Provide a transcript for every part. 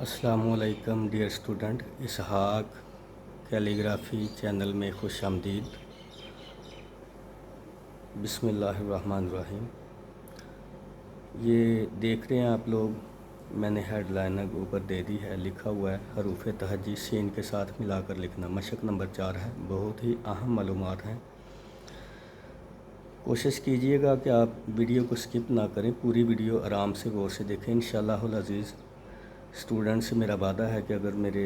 अस्सलामुअलैकुम dear student, इसहाक calligraphy channel में खुश आमदीद। बिस्मिल्लाहिर्रहमानिर्रहीम। ये देख रहे हैं आप लोग, मैंने हेडलाइन ऊपर दे दी है, लिखा हुआ है हरूफ तहजी सीन के साथ मिलाकर लिखना। मशक नंबर 4 है, बहुत ही अहम मालूमात हैं। कोशिश कीजिएगा कि आप वीडियो को स्किप ना करें, पूरी वीडियो आराम से गौर से देखें। इंशाअल्लाहुल अज़ीज़ स्टूडेंट से मेरा वादा है कि अगर मेरे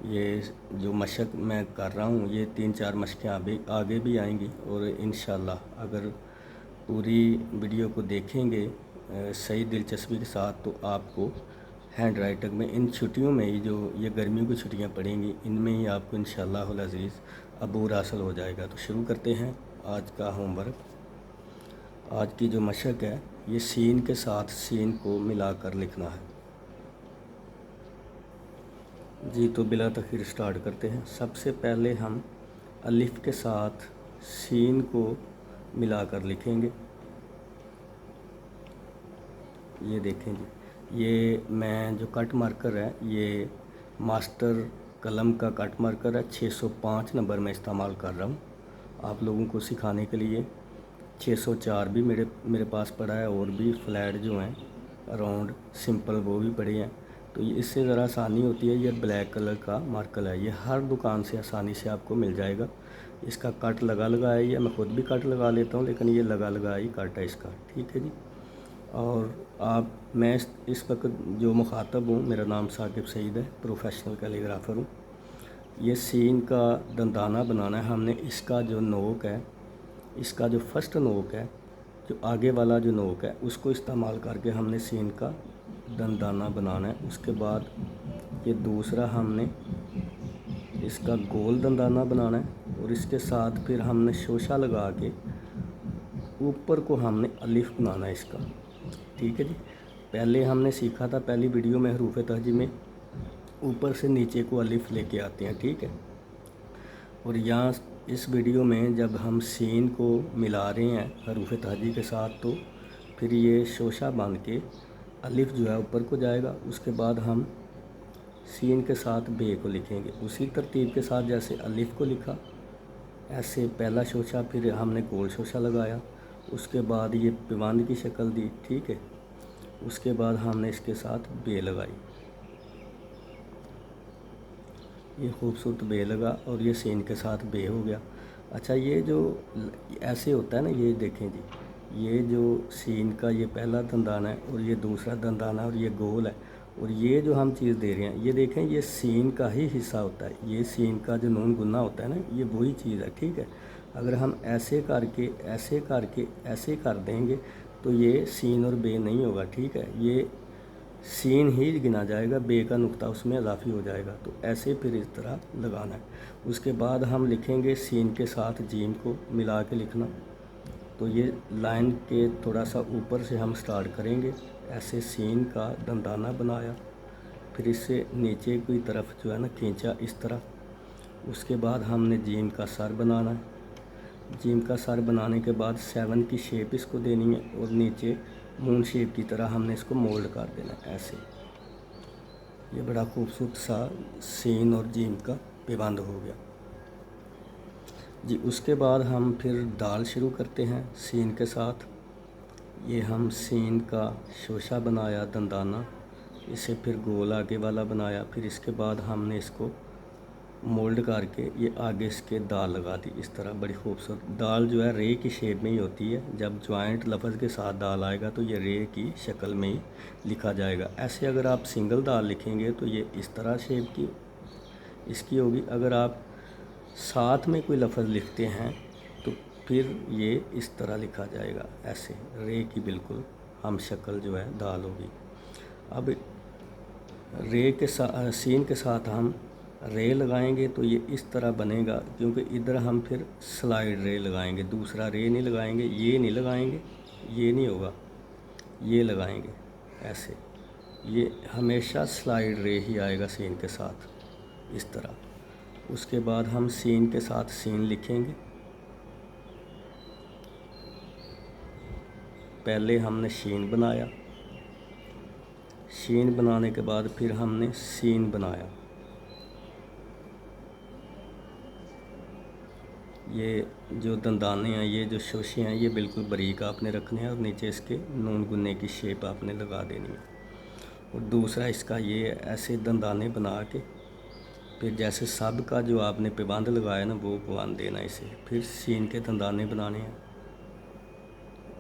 ये जो मशक मैं कर रहा हूँ ये 3-4 मशकें आगे भी आएंगी, और इंशाअल्लाह अगर पूरी वीडियो को देखेंगे सही दिलचस्पी के साथ तो आपको हैंड राइटिंग में इन छुट्टियों में ही, जो ये गर्मियों की छुट्टियाँ पड़ेंगी, इनमें ही आपको इंशाअल्लाहुल अज़ीज़ अबूर हासिल हो जाएगा। तो शुरू करते हैं आज का होमवर्क। आज की जो मशक है ये सीन के साथ सीन को मिलाकर लिखना है जी। तो बिला तखीर स्टार्ट करते हैं। सबसे पहले हम अलिफ के साथ सीन को मिलाकर लिखेंगे। ये देखें जी, ये मैं जो कट मार्कर है ये मास्टर कलम का कट मार्कर है, 605 नंबर में इस्तेमाल कर रहा हूँ आप लोगों को सिखाने के लिए। 604 भी मेरे पास पड़ा है, और भी फ्लैट जो हैं राउंड सिंपल वो भी पड़े हैं। तो ये इससे ज़रा आसानी होती है। ये ब्लैक कलर का मार्कर है, ये हर दुकान से आसानी से आपको मिल जाएगा। इसका कट लगा है, ये मैं ख़ुद भी कट लगा लेता हूँ, लेकिन ये लगा ही कट है इसका, ठीक है जी। और मैं इस वक्त जो मुखातब हूँ, मेरा नाम साकिब सईद है, प्रोफेशनल कैलीग्राफ़र हूँ। ये सीन का दंदाना बनाना है हमने। इसका जो नोक है, इसका जो फर्स्ट नोक है, जो आगे वाला जो नोक है, उसको इस्तेमाल करके हमने सीन का दंदाना बनाना है। उसके बाद ये दूसरा हमने इसका गोल दंदाना बनाना है, और इसके साथ फिर हमने शोशा लगा के ऊपर को हमने अलिफ बनाना है इसका, ठीक है जी। पहले हमने सीखा था, पहली वीडियो में हरूफ तहजी में ऊपर से नीचे को अलिफ लेके आते हैं, ठीक है। और यहाँ इस वीडियो में जब हम सीन को मिला रहे हैं हरूफ तहजी के साथ, तो फिर ये शोशा बांध के अलिफ जो है ऊपर को जाएगा। उसके बाद हम सीन के साथ बे को लिखेंगे उसी तरतीब के साथ जैसे अलिफ को लिखा, ऐसे पहला शोशा, फिर हमने गोल शोशा लगाया, उसके बाद ये पिबंद की शक्ल दी, ठीक है। उसके बाद हमने इसके साथ बे लगाई, ये खूबसूरत बे लगा, और ये सीन के साथ बे हो गया। अच्छा, ये जो ऐसे होता है ना, ये देखें जी, ये जो सीन का ये पहला दंदाना है, और ये दूसरा दंदाना है, और ये गोल है, और ये जो हम चीज़ दे रहे हैं, ये देखें, ये सीन का ही हिस्सा होता है। ये सीन का जो नून गुन्ना होता है ना, ये वही चीज़ है, ठीक है। अगर हम ऐसे करके ऐसे कर देंगे तो ये सीन और बे नहीं होगा, ठीक है। ये सीन ही गिना जाएगा, बे का नुक्ता उसमें इजाफी हो जाएगा। तो ऐसे फिर इस तरह लगाना है। उसके बाद हम लिखेंगे सीन के साथ जीम को मिला के लिखना। तो ये लाइन के थोड़ा सा ऊपर से हम स्टार्ट करेंगे, ऐसे सीन का दंदाना बनाया, फिर इससे नीचे की तरफ जो है ना खींचा इस तरह। उसके बाद हमने जीम का सर बनाना है। जीम का सर बनाने के बाद 7 की शेप इसको देनी है, और नीचे मून शेप की तरह हमने इसको मोल्ड कर देना है ऐसे। ये बड़ा खूबसूरत सा सीन और जीम का पेबंद हो गया जी। उसके बाद हम फिर दाल शुरू करते हैं सीन के साथ। ये हम सीन का शोशा बनाया दंदाना, इसे फिर गोल आगे वाला बनाया, फिर इसके बाद हमने इसको मोल्ड करके ये आगे इसके दाल लगा दी इस तरह। बड़ी खूबसूरत दाल जो है रे की शेप में ही होती है। जब जॉइंट लफ्ज़ के साथ दाल आएगा तो ये रे की शक्ल में ही लिखा जाएगा। ऐसे अगर आप सिंगल दाल लिखेंगे तो ये इस तरह शेप की इसकी होगी। अगर आप साथ में कोई लफ्ज़ लिखते हैं तो फिर ये इस तरह लिखा जाएगा, ऐसे रे की बिल्कुल हम शक्ल जो है दाल होगी। अब रे के साथ सीन के साथ हम रे लगाएंगे तो ये इस तरह बनेगा, क्योंकि इधर हम फिर स्लाइड रे लगाएंगे, दूसरा रे नहीं लगाएंगे, ये नहीं लगाएंगे, ये नहीं होगा, ये लगाएंगे ऐसे। ये हमेशा स्लाइड रे ही आएगा सीन के साथ इस तरह। उसके बाद हम सीन के साथ सीन लिखेंगे। पहले हमने शीन बनाया, शीन बनाने के बाद फिर हमने सीन बनाया। ये जो दंदाने हैं, ये जो शोशे हैं, ये बिल्कुल बारीक आपने रखने हैं और नीचे इसके नून गुन्ने की शेप आपने लगा देनी है। और दूसरा इसका ये ऐसे दंदाने बना के फिर जैसे सब का जो आपने पाबंद लगाया ना, वो पाबंद देना इसे। फिर सीन के दंदाने बनाने हैं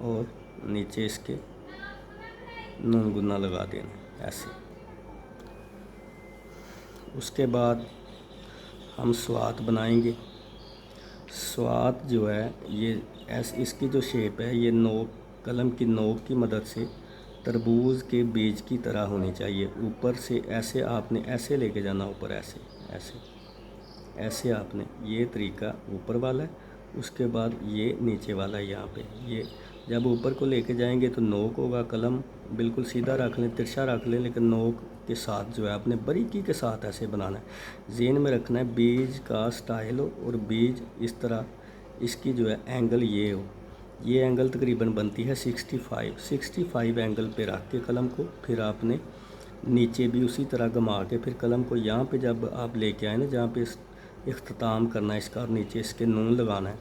और नीचे इसके नून गुन्ना लगा देना है ऐसे। उसके बाद हम स्वात बनाएंगे। स्वात जो है ये इसकी जो शेप है, ये नोक, कलम की नोक की मदद से तरबूज के बीज की तरह होनी चाहिए। ऊपर से ऐसे आपने ऐसे लेके जाना, ऊपर ऐसे ऐसे ऐसे आपने, ये तरीका ऊपर वाला है। उसके बाद ये नीचे वाला है। यहाँ पे ये जब ऊपर को लेके जाएंगे तो नोक होगा, कलम बिल्कुल सीधा रख लें, तिरछा रख लें, लेकिन नोक के साथ जो है आपने बारीकी के साथ ऐसे बनाना है। ज़हन में रखना है बीज का स्टाइल हो और बीज इस तरह इसकी जो है एंगल ये हो। ये एंगल तकरीबन बनती है 65 एंगल पे रख के कलम को फिर आपने नीचे भी उसी तरह घुमा के फिर कलम को यहाँ पे जब आप लेके आए ना, जहाँ पे इख्तिताम करना है इसका और नीचे इसके नून लगाना है,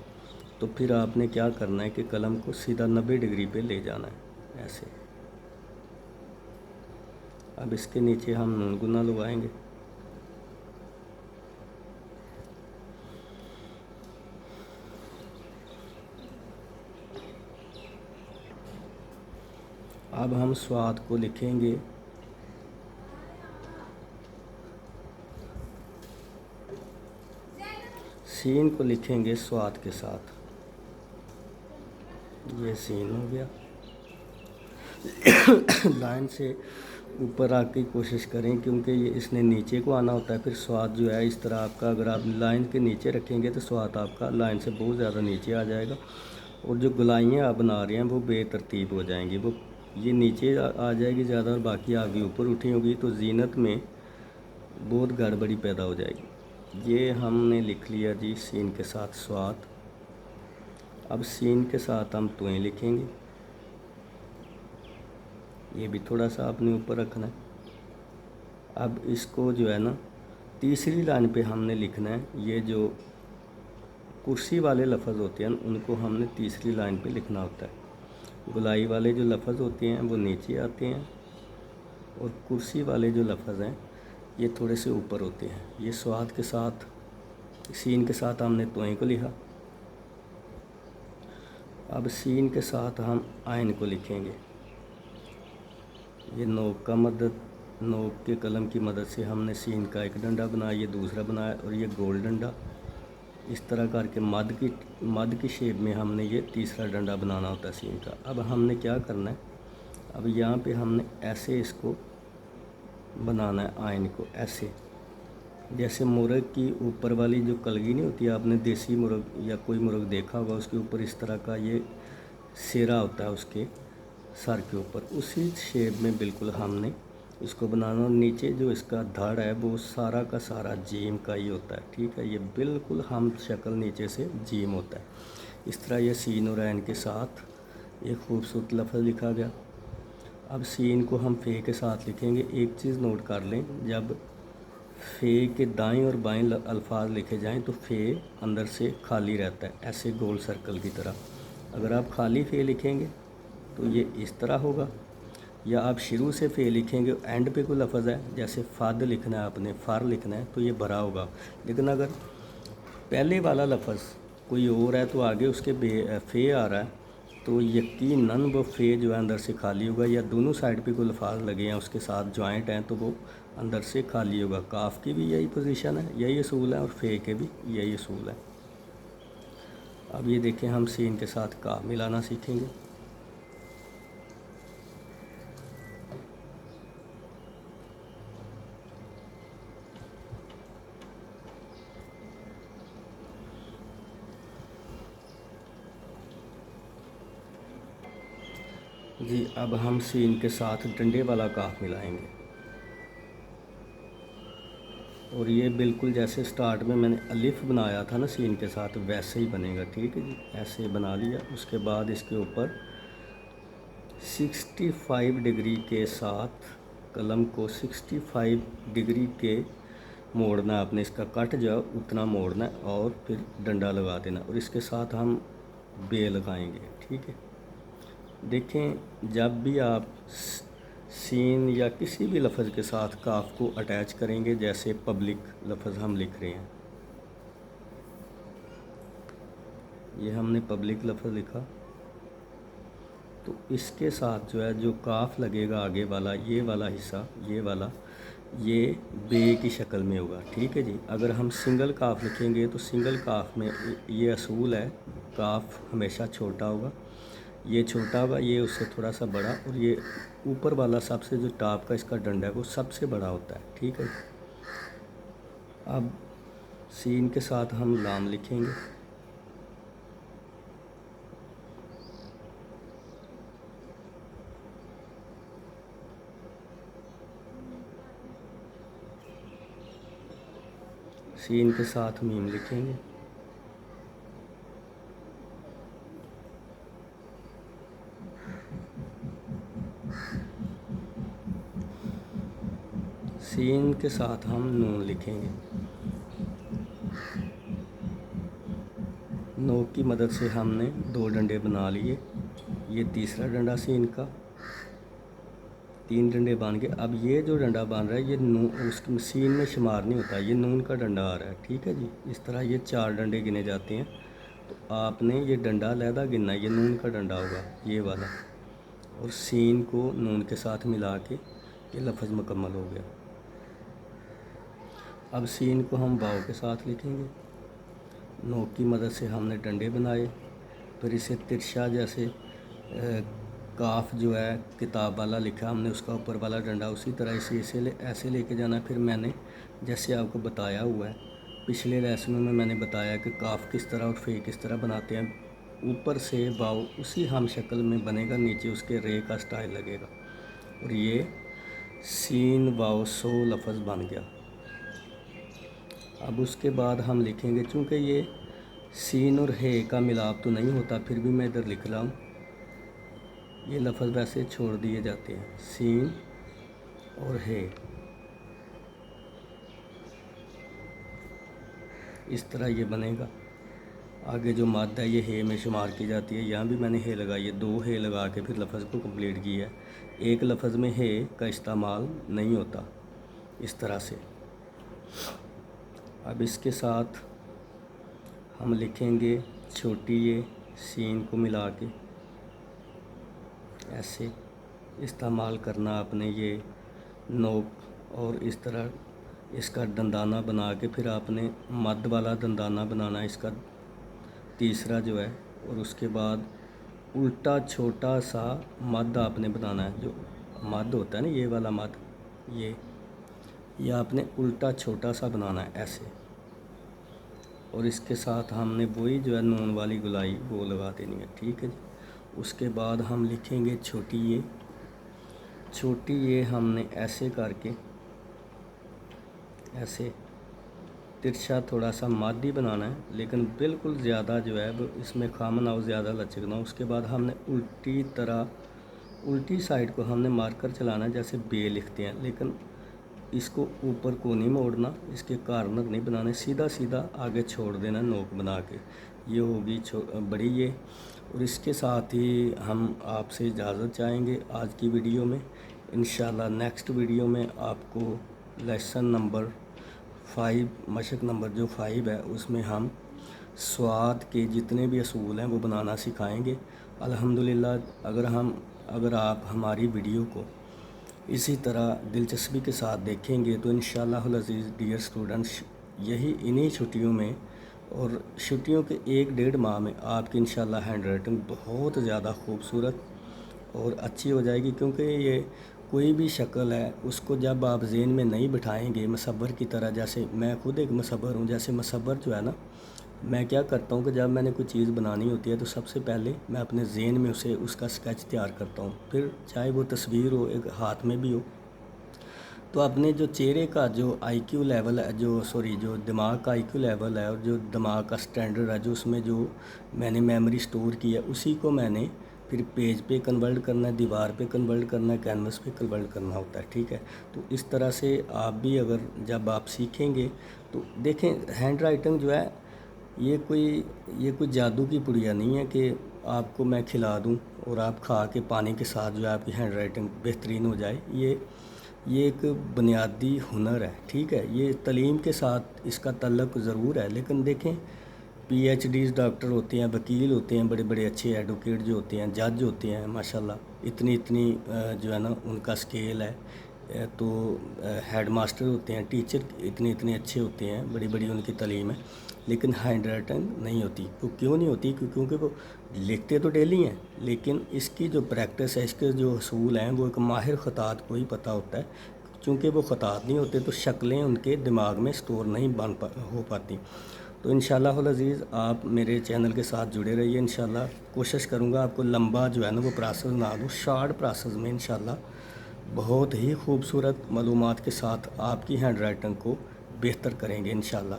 तो फिर आपने क्या करना है कि कलम को सीधा 90 डिग्री पे ले जाना है ऐसे। अब इसके नीचे हम नून गुना लगाएंगे। अब हम स्वाद को लिखेंगे। सीन को लिखेंगे स्वाद के साथ। ये सीन हो गया। लाइन से ऊपर आके कोशिश करें, क्योंकि ये इसने नीचे को आना होता है। फिर स्वाद जो है इस तरह आपका, अगर आप लाइन के नीचे रखेंगे तो स्वाद आपका लाइन से बहुत ज़्यादा नीचे आ जाएगा और जो गुलाइयाँ आप बना रहे हैं वो बेतरतीब हो जाएंगी। वो ये नीचे आ जाएगी ज़्यादा और बाकी आगे ऊपर उठी होगी, तो जीनत में बहुत गड़बड़ी पैदा हो जाएगी। ये हमने लिख लिया जी सीन के साथ स्वाद। अब सीन के साथ हम तोएं लिखेंगे। ये भी थोड़ा सा आपने ऊपर रखना है। अब इसको जो है ना तीसरी लाइन पे हमने लिखना है। ये जो कुर्सी वाले लफ्ज़ होते हैं उनको हमने तीसरी लाइन पे लिखना होता है। गुलाई वाले जो लफ्ज़ होते हैं वो नीचे आते हैं और कुर्सी वाले जो लफ्ज़ हैं ये थोड़े से ऊपर होते हैं। ये स्वाद के साथ, सीन के साथ हमने तोएं को लिखा। अब सीन के साथ हम आइन को लिखेंगे। ये नोक का मदद, नोक के कलम की मदद से हमने सीन का एक डंडा बनाया, ये दूसरा बनाया और ये गोल डंडा। इस तरह करके मद की शेप में हमने ये तीसरा डंडा बनाना होता है सीन का। अब हमने क्या करना है, अब यहाँ पे हमने ऐसे इसको बनाना है आइन को, ऐसे जैसे मुर्ग की ऊपर वाली जो कलगी नहीं होती, आपने देसी मुर्ग या कोई मुर्ग देखा होगा, उसके ऊपर इस तरह का ये सिरा होता है उसके सर के ऊपर, उसी शेप में बिल्कुल हमने इसको बनाना। और नीचे जो इसका धड़ है वो सारा का सारा जीम का ही होता है, ठीक है। ये बिल्कुल हम शक्ल नीचे से जीम होता है। इस तरह ये सीन और ऐन के साथ एक खूबसूरत लफ्ज़ लिखा गया। अब सीन को हम फ़े के साथ लिखेंगे। एक चीज़ नोट कर लें, जब फ़े के दाएं और बाएं अल्फाज लिखे जाएं तो फ़े अंदर से खाली रहता है, ऐसे गोल सर्कल की तरह। अगर आप खाली फ़े लिखेंगे तो ये इस तरह होगा, या आप शुरू से फ़े लिखेंगे, एंड पे कोई लफ्ज़ है जैसे फ़द लिखना है आपने, फ़र लिखना है, तो ये भरा होगा। लेकिन अगर पहले वाला लफ्ज़ कोई और है तो आगे उसके फ़े आ रहा है तो यकीनन वो फ़े जो है अंदर से खाली होगा, या दोनों साइड पे कोई अल्फाज लगे हैं उसके साथ जॉइंट हैं तो वो अंदर से खाली होगा। काफ की भी यही पोजीशन है, यही असूल है, और फ़े के भी यही असूल है। अब ये देखें, हम सीन के साथ काफ मिलाना सीखेंगे। जी, अब हम सीन के साथ डंडे वाला काफ मिलाएंगे और ये बिल्कुल जैसे स्टार्ट में मैंने अलिफ बनाया था ना सीन के साथ, वैसे ही बनेगा, ठीक है जी। ऐसे बना लिया। उसके बाद इसके ऊपर 65 डिग्री के साथ कलम को 65 डिग्री के मोड़ना, आपने इसका कट जो है उतना मोड़ना है और फिर डंडा लगा देना और इसके साथ हम बे लगाएंगे। ठीक है, देखें जब भी आप सीन या किसी भी लफ्ज़ के साथ काफ को अटैच करेंगे, जैसे पब्लिक लफ्ज़ हम लिख रहे हैं, ये हमने पब्लिक लफ्ज़ लिखा, तो इसके साथ जो है जो काफ लगेगा आगे वाला, ये वाला हिस्सा, ये वाला, ये बे की शक्ल में होगा। ठीक है जी। अगर हम सिंगल काफ लिखेंगे तो सिंगल काफ में ये असूल है, काफ हमेशा छोटा होगा, ये छोटा होगा, ये उससे थोड़ा सा बड़ा, और ये ऊपर वाला सबसे जो टॉप का इसका डंडा है वो सबसे बड़ा होता है। ठीक है। अब सीन के साथ हम लाम लिखेंगे, सीन के साथ मीम लिखेंगे, सीन के साथ हम नून लिखेंगे, नोक की मदद से हमने 2 डंडे बना लिए, ये तीसरा डंडा सीन का, 3 डंडे बन गए। अब ये जो डंडा बन रहा है ये नून, उसकी सीन में शुमार नहीं होता, ये नून का डंडा आ रहा है। ठीक है जी। इस तरह ये 4 डंडे गिने जाते हैं, तो आपने ये डंडा अलहदा गिनना है, ये नून का डंडा होगा ये वाला, और सीन को नून के साथ मिला के ये लफ्ज़ मुकम्मल हो गया। अब सीन को हम वाव के साथ लिखेंगे, नोक की मदद से हमने डंडे बनाए, फिर इसे तिरछा, जैसे काफ जो है किताब वाला लिखा हमने, उसका ऊपर वाला डंडा उसी तरह इसे ऐसे लेके जाना। फिर मैंने जैसे आपको बताया हुआ है पिछले लेसनों में, मैंने बताया कि काफ किस तरह और फे किस तरह बनाते हैं, ऊपर से वाव उसी हम शक्ल में बनेगा, नीचे उसके रे का स्टाइल लगेगा, और ये सीन वाव सो लफ्ज़ बन गया। अब उसके बाद हम लिखेंगे, चूँकि ये सीन और हे का मिलाप तो नहीं होता, फिर भी मैं इधर लिख रहा हूँ, ये लफ्ज़ वैसे छोड़ दिए जाते हैं, सीन और हे, इस तरह ये बनेगा। आगे जो मादा है ये हे में शुमार की जाती है, यहाँ भी मैंने हे लगाई है, 2 हे लगा के फिर लफ्ज़ को कंप्लीट किया है। एक लफ्ज़ में हे का इस्तेमाल नहीं होता इस तरह से। अब इसके साथ हम लिखेंगे छोटी ये सीन को मिला के ऐसे इस्तेमाल करना आपने, ये नोक, और इस तरह इसका दंदाना बना के फिर आपने मद वाला दंदाना बनाना इसका तीसरा जो है, और उसके बाद उल्टा छोटा सा मद आपने बनाना है, जो मद होता है ना ये वाला मद, ये आपने उल्टा छोटा सा बनाना है ऐसे, और इसके साथ हमने वही जो है नून वाली गुलाई वो लगा देनी है। ठीक है जी। उसके बाद हम लिखेंगे छोटी ये हमने ऐसे करके ऐसे तिरछा थोड़ा सा मादी बनाना है, लेकिन बिल्कुल ज़्यादा जो है वो इसमें खाम ना हो, ज़्यादा लचक ना हो। उसके बाद हमने उल्टी साइड को हमने मार्कर चलाना है, जैसे बे लिखते हैं, लेकिन इसको ऊपर को नहीं मोड़ना, इसके कार्नर नहीं बनाने, सीधा सीधा आगे छोड़ देना नोक बना के। ये होगी बड़ी ये, और इसके साथ ही हम आपसे इजाज़त चाहेंगे आज की वीडियो में। इंशाल्लाह नेक्स्ट वीडियो में आपको लेसन नंबर 5, मशक नंबर जो 5 है, उसमें हम स्वाद के जितने भी असूल हैं वो बनाना सिखाएंगे अल्हम्दुलिल्लाह। अगर आप हमारी वीडियो को इसी तरह दिलचस्पी के साथ देखेंगे तो इंशाअल्लाह अज़ीज़ डियर स्टूडेंट्स, यही इन्हीं छुट्टियों में और छुट्टियों के 1-1.5 माह में आपकी इंशाअल्लाह हैंड राइटिंग बहुत ज़्यादा खूबसूरत और अच्छी हो जाएगी। क्योंकि ये कोई भी शक्ल है उसको जब आप ज़हन में नहीं बिठाएंगे मसव्वर की तरह, जैसे मैं खुद एक मसव्वर हूँ, जैसे मसव्वर जो है ना, मैं क्या करता हूँ कि जब मैंने कोई चीज़ बनानी होती है तो सबसे पहले मैं अपने ज़हन में उसका स्केच तैयार करता हूँ, फिर चाहे वो तस्वीर हो, एक हाथ में भी हो। तो अपने जो चेहरे का जो IQ लेवल है, जो दिमाग का IQ लेवल है और जो दिमाग का स्टैंडर्ड है, जो उसमें जो मैंने मेमोरी स्टोर की है, उसी को मैंने پھر پیج پہ کنورٹ کرنا ہے، دیوار پہ کنورٹ کرنا ہے، کینوس پہ کنورٹ کرنا ہوتا ہے، ٹھیک ہے۔ تو اس طرح سے آپ بھی اگر جب آپ سیکھیں گے تو دیکھیں ہینڈ رائٹنگ جو ہے یہ کوئی جادو کی پڑیا نہیں ہے کہ آپ کو میں کھلا دوں اور آپ کھا کے پانی کے ساتھ جو ہے آپ کی ہینڈ رائٹنگ بہترین ہو جائے۔ یہ ایک بنیادی ہنر ہے، ٹھیک ہے۔ یہ تعلیم کے ساتھ اس کا تعلق ضرور ہے، لیکن دیکھیں پی ایچ ڈیز ڈاکٹر ہوتے ہیں، وکیل ہوتے ہیں، بڑے بڑے اچھے ایڈوکیٹ جو ہوتے ہیں، جج ہوتے ہیں، ماشاءاللہ اتنی جو ہے نا ان کا سکیل ہے۔ تو ہیڈ ماسٹر ہوتے ہیں، ٹیچر اتنے اچھے ہوتے ہیں، بڑی بڑی ان کی تعلیم ہے، لیکن ہینڈ رائٹنگ نہیں ہوتی۔ کیوں نہیں ہوتی؟ کیونکہ وہ لکھتے تو ڈیلی ہیں، لیکن اس کی جو پریکٹس ہے، اس کے جو اصول ہیں، وہ ایک ماہر خطاط کو ہی پتہ ہوتا ہے۔ چونکہ وہ خطاط نہیں ہوتے تو شکلیں ان کے دماغ میں سٹور نہیں ہو پاتی۔ تو انشاءاللہ العزیز آپ میرے چینل کے ساتھ جڑے رہیے، انشاءاللہ کوشش کروں گا آپ کو لمبا جو ہے نا وہ پروسیس نہ دوں، شارٹ پروسیس میں انشاءاللہ بہت ہی خوبصورت معلومات کے ساتھ آپ کی ہینڈ رائٹنگ کو بہتر کریں گے انشاءاللہ۔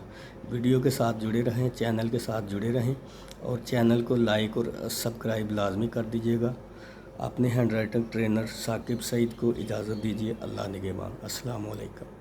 ویڈیو کے ساتھ جڑے رہیں، چینل کے ساتھ جڑے رہیں، اور چینل کو لائک اور سبسکرائب لازمی کر دیجیے گا۔ اپنے ہینڈ رائٹنگ ٹرینر ثاقب سعید کو اجازت دیجیے۔ اللہ نگہبان۔ السلام علیکم۔